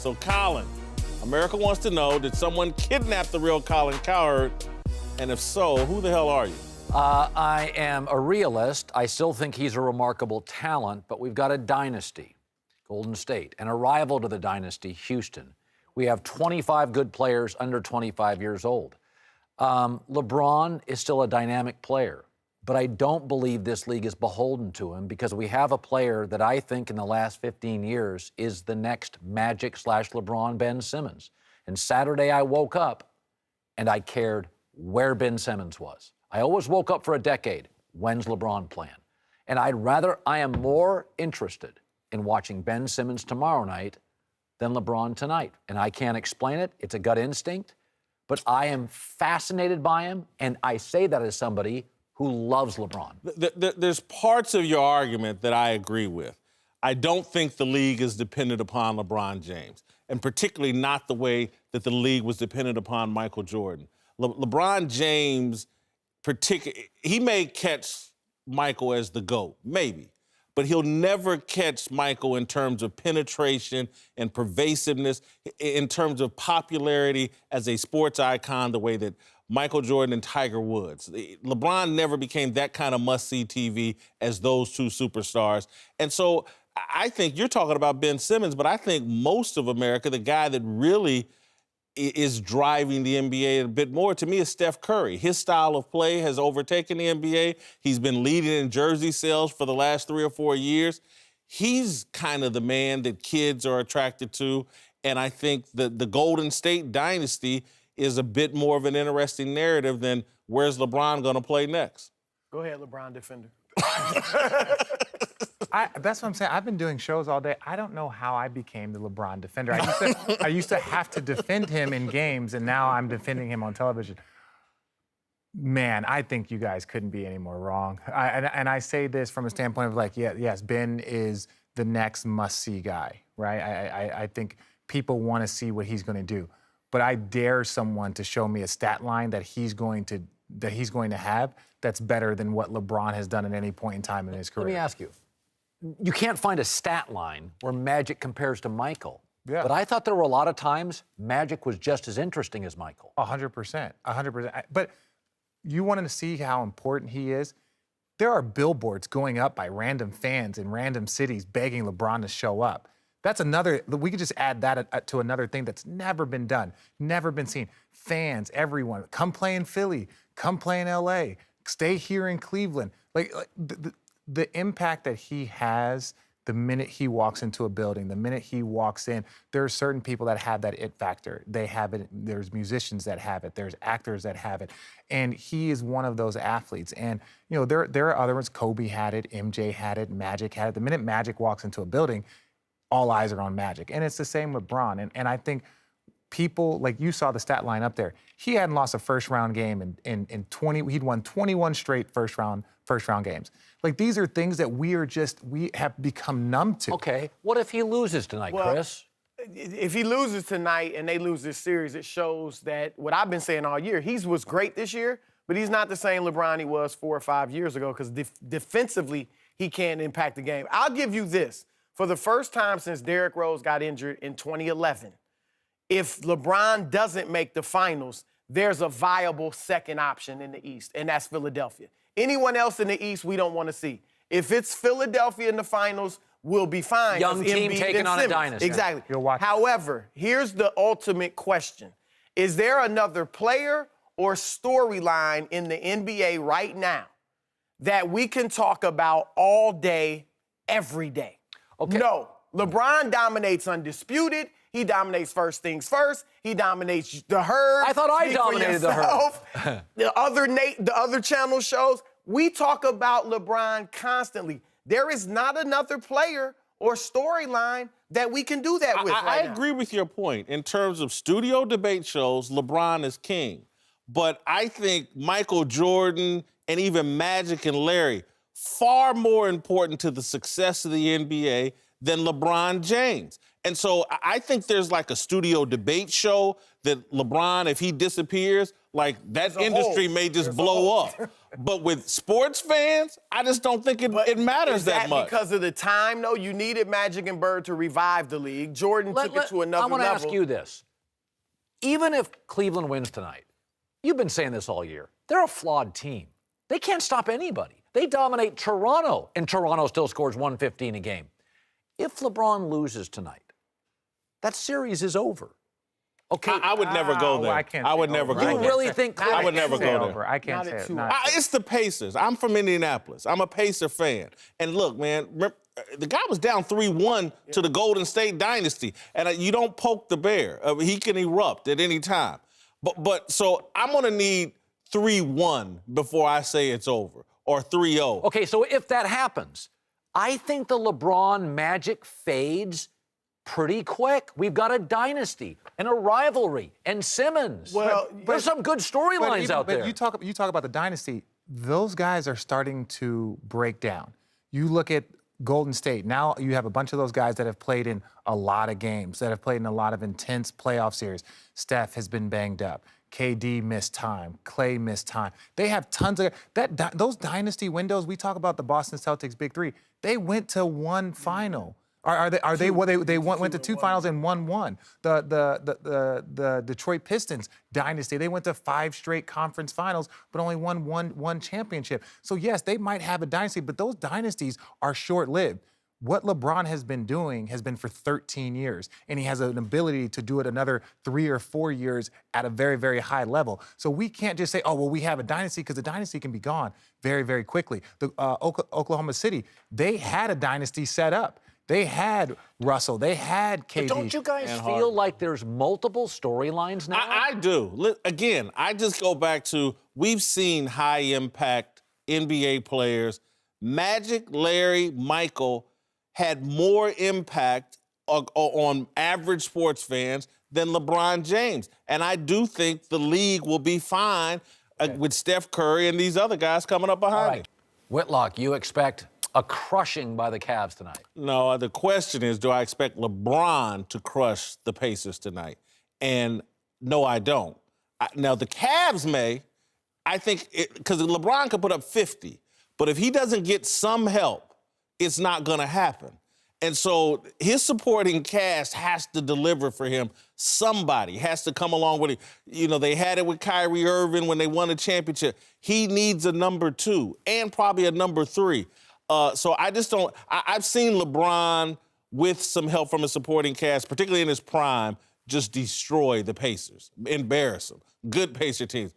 So, Colin, America wants to know, did someone kidnap the real Colin Cowherd? And if so, who the hell are you? I am a realist. I still think he's a remarkable talent, but we've got a dynasty, Golden State, and a rival to the dynasty, Houston. We have 25 good players under 25 years old. LeBron is still a dynamic player, but I don't believe this league is beholden to him because we have a player that I think in the last 15 years is the next Magic/LeBron, Ben Simmons. And Saturday I woke up and I cared where Ben Simmons was. I always woke up for a decade. When's LeBron playing? And I am more interested in watching Ben Simmons tomorrow night than LeBron tonight. And I can't explain it. It's a gut instinct. But I am fascinated by him, and I say that as somebody who loves LeBron. There's parts of your argument that I agree with. I don't think the league is dependent upon LeBron James, and particularly not the way that the league was dependent upon Michael Jordan. LeBron James, he may catch Michael as the GOAT, maybe, but he'll never catch Michael in terms of penetration and pervasiveness, in terms of popularity as a sports icon, the way that Michael Jordan and Tiger Woods. LeBron never became that kind of must-see TV as those two superstars. And so I think you're talking about Ben Simmons, but I think most of America, the guy that really is driving the NBA a bit more, to me, is Steph Curry. His style of play has overtaken the NBA. He's been leading in jersey sales for the last 3 or 4 years. He's kind of the man that kids are attracted to, and I think the Golden State dynasty is a bit more of an interesting narrative than where's LeBron going to play next. Go ahead, LeBron defender. That's what I'm saying. I've been doing shows all day. I don't know how I became the LeBron defender. I used to have to defend him in games, and now I'm defending him on television. Man, I think you guys couldn't be any more wrong. And I say this from a standpoint of like, yes, Ben is the next must-see guy, right? I think people want to see what he's going to do. But I dare someone to show me a stat line that he's going to have that's better than what LeBron has done at any point in time in his career. Let me ask you. You can't find a stat line where Magic compares to Michael. Yeah. But I thought there were a lot of times Magic was just as interesting as Michael. 100%. 100%. But you wanted to see how important he is? There are billboards going up by random fans in random cities begging LeBron to show up. That's another, we could just add that to another thing that's never been done, never been seen. Fans, everyone, come play in Philly, come play in LA, stay here in Cleveland. The impact that he has the minute he walks into a building, the minute he walks in, there are certain people that have that it factor. They have it. There's musicians that have it. There's actors that have it. And he is one of those athletes. And, you know, there are other ones. Kobe had it. MJ had it. Magic had it. The minute Magic walks into a building, all eyes are on Magic. And it's the same with Bron. And I think people, like you saw the stat line up there, he hadn't lost a first-round game in 20, he'd won 21 straight first-round games. Like, these are things that we have become numb to. Okay, what if he loses tonight, Chris? If he loses tonight and they lose this series, it shows that what I've been saying all year, he was great this year, but he's not the same LeBron he was 4 or 5 years ago because defensively, he can't impact the game. I'll give you this. For the first time since Derrick Rose got injured in 2011, if LeBron doesn't make the finals, there's a viable second option in the East, and that's Philadelphia. Anyone else in the East, we don't want to see. If it's Philadelphia in the finals, we'll be fine. Young team taking on a dynasty. Exactly. However, here's the ultimate question. Is there another player or storyline in the NBA right now that we can talk about all day, every day? Okay. No. LeBron dominates undisputed. He dominates first things first. He dominates the herd. I thought I dominated the herd. The other channel shows. We talk about LeBron constantly. There is not another player or storyline that we can do that with I agree with your point. In terms of studio debate shows, LeBron is king. But I think Michael Jordan and even Magic and Larry, far more important to the success of the NBA than LeBron James. And so I think there's like a studio debate show that LeBron, if he disappears, like that industry may just blow up. But with sports fans, I just don't think it matters that much. Because of the time, though? You needed Magic and Bird to revive the league. Jordan took it to another level. I want to ask you this. Even if Cleveland wins tonight, you've been saying this all year, they're a flawed team. They can't stop anybody. They dominate Toronto, and Toronto still scores 115 a game. If LeBron loses tonight, that series is over. Okay, I would never go there. I would never go there. You really think I would never go there. I can't say it. It's the Pacers. I'm from Indianapolis. I'm a Pacer fan. And look, man, the guy was down 3-1 to the Golden State dynasty. And you don't poke the bear. He can erupt at any time. But so I'm going to need 3-1 before I say it's over, or 3-0. Okay, so if that happens, I think the LeBron Magic fades pretty quick. We've got a dynasty and a rivalry and Simmons. Well, there's some good storylines out there. But you talk about the dynasty. Those guys are starting to break down. You look at Golden State. Now you have a bunch of those guys that have played in a lot of games, that have played in a lot of intense playoff series. Steph has been banged up. KD missed time. Clay missed time. They have tons of those dynasty windows. We talk about the Boston Celtics Big Three. They went to one final. They went to two finals and won one. The Detroit Pistons dynasty, they went to 5 straight conference finals, but only won one championship. So yes, they might have a dynasty, but those dynasties are short-lived. What LeBron has been doing has been for 13 years, and he has an ability to do it another 3 or 4 years at a very, very high level. So we can't just say, oh, well, we have a dynasty, because the dynasty can be gone very, very quickly. Oklahoma City, they had a dynasty set up. They had Russell. They had KD. But don't you guys feel like there's multiple storylines now? I do. Again, I just go back to we've seen high-impact NBA players. Magic, Larry, Michael had more impact on average sports fans than LeBron James. And I do think the league will be fine with Steph Curry and these other guys coming up behind him. Whitlock, you expect a crushing by the Cavs tonight? No, the question is, do I expect LeBron to crush the Pacers tonight? And no, I don't. Now, the Cavs may. I think, because LeBron could put up 50, but if he doesn't get some help, it's not going to happen. And so his supporting cast has to deliver for him. Somebody has to come along with it. You know, they had it with Kyrie Irving when they won a championship. He needs a number 2 and probably a number 3. So I just don't. I've seen LeBron with some help from his supporting cast, particularly in his prime, just destroy the Pacers, embarrass them. Good Pacer teams.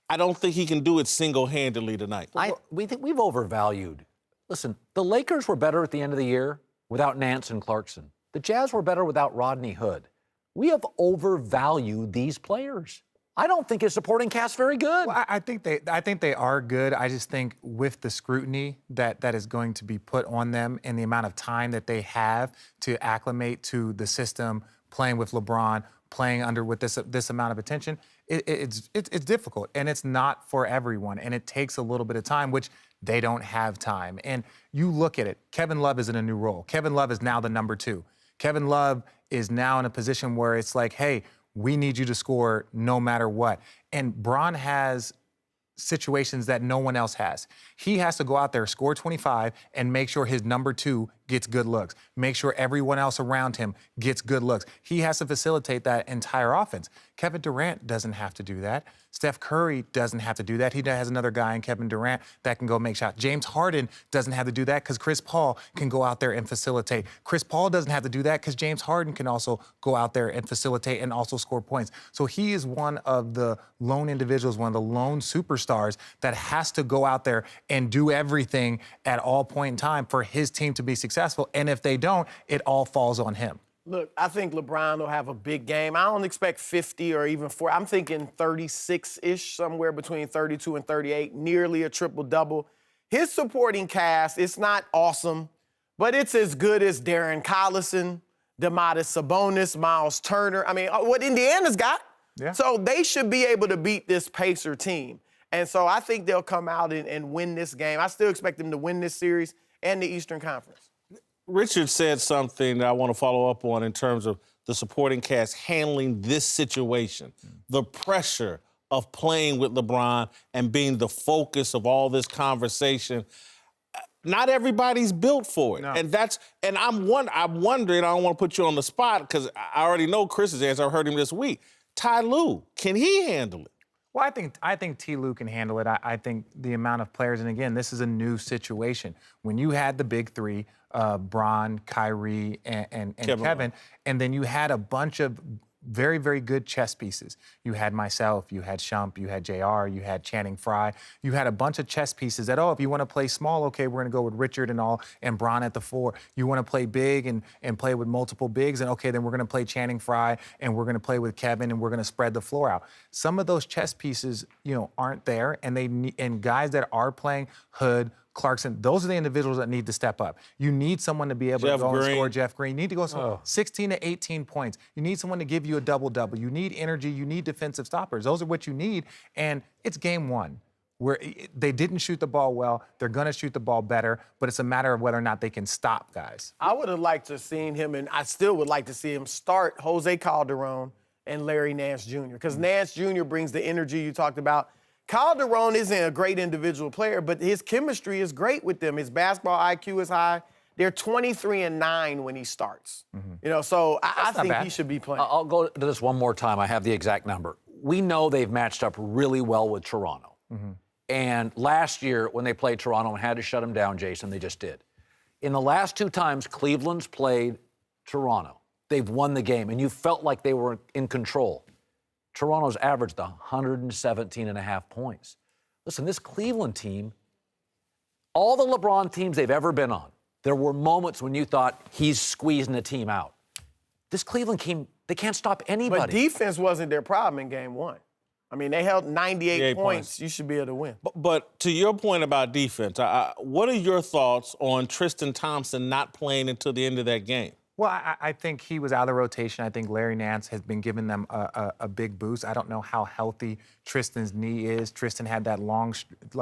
I don't think he can do it single-handedly tonight. We think we've overvalued. Listen, the Lakers were better at the end of the year without Nance and Clarkson. The Jazz were better without Rodney Hood. We have overvalued these players. I don't think his supporting cast very good. Well, I think they are good. I just think with the scrutiny that is going to be put on them and the amount of time that they have to acclimate to the system, playing with LeBron, playing under with this amount of attention, it's difficult, and it's not for everyone, and it takes a little bit of time, which they don't have time. And you look at it, Kevin Love is in a new role. Kevin Love is now the number 2. Kevin Love is now in a position where it's like, hey, we need you to score no matter what. And Bron has situations that no one else has. He has to go out there, score 25, and make sure his number 2 gets good looks. Make sure everyone else around him gets good looks. He has to facilitate that entire offense. Kevin Durant doesn't have to do that. Steph Curry doesn't have to do that. He has another guy in Kevin Durant that can go make shots. James Harden doesn't have to do that because Chris Paul can go out there and facilitate. Chris Paul doesn't have to do that because James Harden can also go out there and facilitate and also score points. So he is one of the lone individuals, one of the lone superstars that has to go out there and do everything at all point in time for his team to be successful. And if they don't, it all falls on him. Look, I think LeBron will have a big game. I don't expect 50 or even 40. I'm thinking 36-ish, somewhere between 32 and 38, nearly a triple-double. His supporting cast, it's not awesome, but it's as good as Darren Collison, Domantas Sabonis, Miles Turner. I mean, what Indiana's got. Yeah. So they should be able to beat this Pacer team. And so I think they'll come out and win this game. I still expect them to win this series and the Eastern Conference. Richard said something that I want to follow up on in terms of the supporting cast handling this situation, the pressure of playing with LeBron and being the focus of all this conversation. Not everybody's built for it. No. And I'm wondering, I don't want to put you on the spot because I already know Chris's answer. I heard him this week. Ty Lue, can he handle it? Well, I think T. Lue can handle it. I think the amount of players, and again, this is a new situation. When you had the big three, Bron, Kyrie, and Kevin, and then you had a bunch of very, very good chess pieces. You had myself, you had Shump, you had JR, you had Channing Frye. You had a bunch of chess pieces that, if you want to play small, okay, we're going to go with Richard and Bron at the 4. You want to play big and play with multiple bigs, and okay, then we're going to play Channing Frye and we're going to play with Kevin and we're going to spread the floor out. Some of those chess pieces, aren't there, and guys that are playing, Hood, Clarkson, those are the individuals that need to step up. You need someone to be able to go and score Jeff Green. You need to go 16 to 18 points. You need someone to give you a double-double. You need energy. You need defensive stoppers. Those are what you need. And it's game one where they didn't shoot the ball well. They're going to shoot the ball better, but it's a matter of whether or not they can stop guys. I would have liked to have seen him, and I still would like to see him start Jose Calderon and Larry Nance Jr. because Nance Jr. brings the energy you talked about. Calderon isn't a great individual player, but his chemistry is great with them. His basketball IQ is high. They're 23-9 when he starts. So I think he should be playing. I'll go to this one more time. I have the exact number. We know they've matched up really well with Toronto. And last year, when they played Toronto and had to shut them down, Jason, they just did. In the last 2 times Cleveland's played Toronto, they've won the game, and you felt like they were in control. Toronto's averaged 117.5 points. Listen, this Cleveland team, all the LeBron teams they've ever been on, there were moments when you thought he's squeezing the team out. This Cleveland team, they can't stop anybody. But defense wasn't their problem in game 1. I mean, they held 98 points. You should be able to win. But to your point about defense, what are your thoughts on Tristan Thompson not playing until the end of that game? Well, I think he was out of the rotation. I think Larry Nance has been giving them a big boost. I don't know how healthy Tristan's knee is. Tristan had that long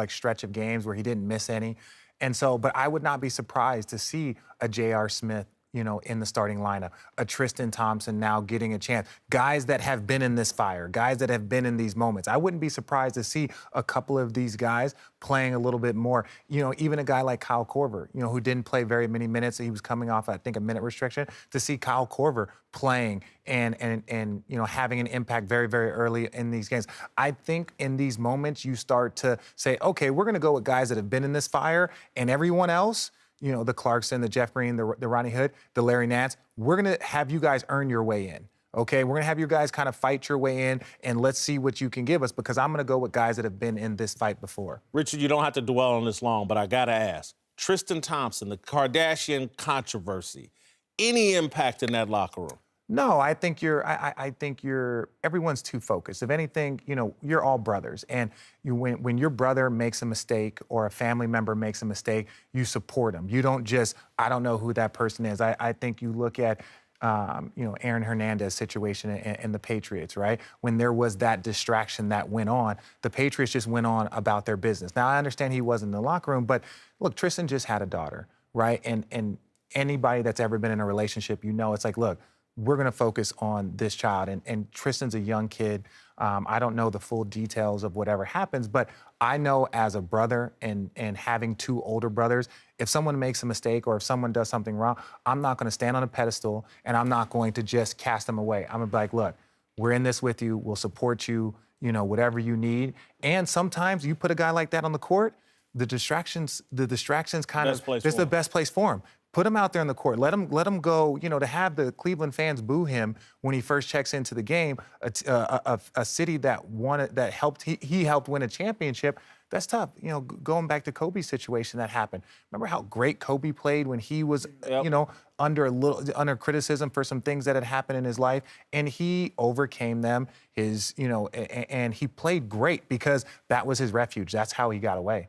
stretch of games where he didn't miss any. And so, but I would not be surprised to see a J.R. Smith, in the starting lineup, a Tristan Thompson now getting a chance. Guys that have been in this fire, guys that have been in these moments. I wouldn't be surprised to see a couple of these guys playing a little bit more. Even a guy like Kyle Korver, who didn't play very many minutes. He was coming off, I think, a minute restriction. To see Kyle Korver playing and having an impact very, very early in these games. I think in these moments you start to say, okay, we're going to go with guys that have been in this fire, and everyone else, the Clarkson, the Jeff Green, the Ronnie Hood, the Larry Nance, we're going to have you guys earn your way in. Okay, we're going to have you guys kind of fight your way in, and let's see what you can give us, because I'm going to go with guys that have been in this fight before. Richard, you don't have to dwell on this long, but I got to ask. Tristan Thompson, the Kardashian controversy, any impact in that locker room? No, I think everyone's too focused. If anything, you're all brothers. And when your brother makes a mistake or a family member makes a mistake, you support them. You don't just, I don't know who that person is. I think you look at, Aaron Hernandez situation and the Patriots, right? When there was that distraction that went on, the Patriots just went on about their business. Now, I understand he wasn't in the locker room, but look, Tristan just had a daughter, right? And anybody that's ever been in a relationship, it's like, look, we're going to focus on this child. And Tristan's a young kid. I don't know the full details of whatever happens, but I know as a brother and having 2 older brothers, if someone makes a mistake or if someone does something wrong, I'm not going to stand on a pedestal and I'm not going to just cast them away. I'm going to be like, look, we're in this with you. We'll support you, whatever you need. And sometimes you put a guy like that on the court, the distractions kind of, this is the best place for him. Put him out there on the court. Let him go, to have the Cleveland fans boo him when he first checks into the game, a city that he helped win a championship. That's tough. Going back to Kobe's situation that happened. Remember how great Kobe played when he was, under criticism for some things that had happened in his life, and he overcame them. And he played great because that was his refuge. That's how he got away.